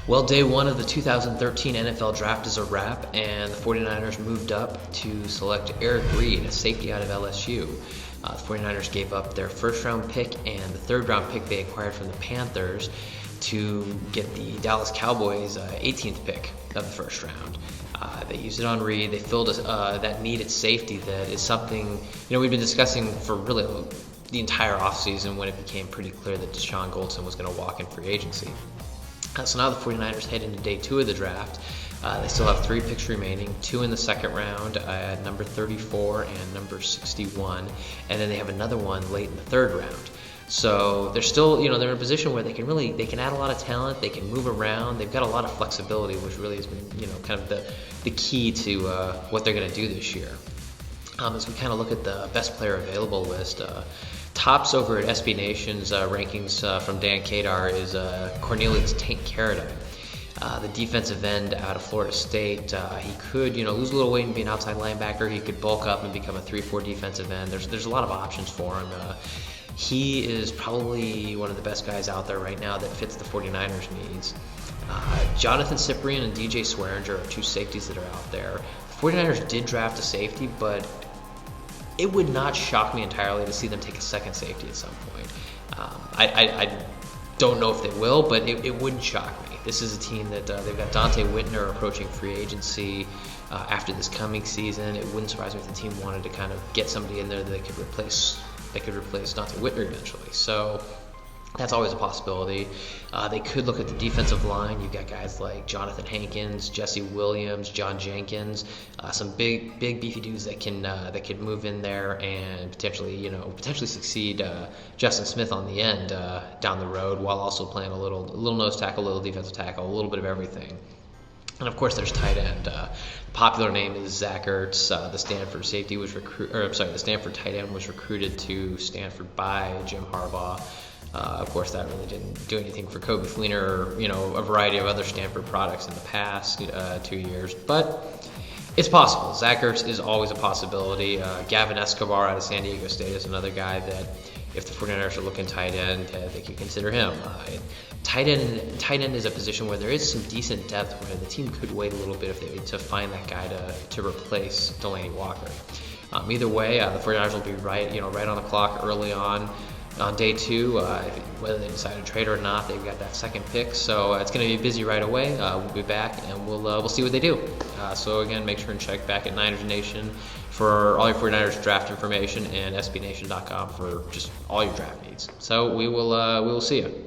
Well, day one of the 2013 NFL Draft is a wrap, and the 49ers moved up to select Eric Reid, a safety out of LSU. The 49ers gave up their first-round pick and the third-round pick they acquired from the Panthers to get the Dallas Cowboys' 18th pick of the first round. They used it on Reid. They filled that need at safety that is something we've been discussing for really the entire offseason when it became pretty clear that Dashon Goldson was going to walk in free agency. So now the 49ers head into day two of the draft. They still have 3 picks remaining, 2 in the second round at number 34 and number 61, and then they have another one late in the third round. So they're still, they're in a position where they can add a lot of talent, they can move around, they've got a lot of flexibility, which really has been, kind of the key to what they're going to do this year. As we kind of look at the best player available list, tops over at SB Nation's rankings from Dan Kadar is Cornelius Tank Carradine, the defensive end out of Florida State. He could, lose a little weight and be an outside linebacker. He could bulk up and become a 3-4 defensive end. There's a lot of options for him. He is probably one of the best guys out there right now that fits the 49ers' needs. Jonathan Cyprien and DJ Swearinger are 2 safeties that are out there. The 49ers did draft a safety, but it would not shock me entirely to see them take a second safety at some point. I don't know if they will, but it wouldn't shock me. This is a team that they've got Dante Whitner approaching free agency after this coming season. It wouldn't surprise me if the team wanted to kind of get somebody in there that they could replace Dante Whitner eventually. So that's always a possibility. They could look at the defensive line. You've got guys like Jonathan Hankins, Jesse Williams, John Jenkins, some big beefy dudes that can move in there and potentially succeed Justin Smith on the end down the road, while also playing a little nose tackle, a little defensive tackle, a little bit of everything. And of course, there's tight end. The popular name is Zach Ertz. The Stanford the Stanford tight end was recruited to Stanford by Jim Harbaugh. Of course, that really didn't do anything for Kobe Fleener or, a variety of other Stanford products in the past 2 years. But it's possible. Zach Ertz is always a possibility. Gavin Escobar out of San Diego State is another guy that, if the 49ers are looking tight end, they could consider him. Tight end is a position where there is some decent depth, where the team could wait a little bit to find that guy to replace Delaney Walker. Either way, the 49ers will be right on the clock early on day 2. Whether they decide to trade or not, they've got that second pick, so it's going to be busy right away. We'll be back and we'll see what they do. So again, make sure and check back at Niners Nation for all your 49ers draft information, and sbnation.com for just all your draft needs. So we will see you.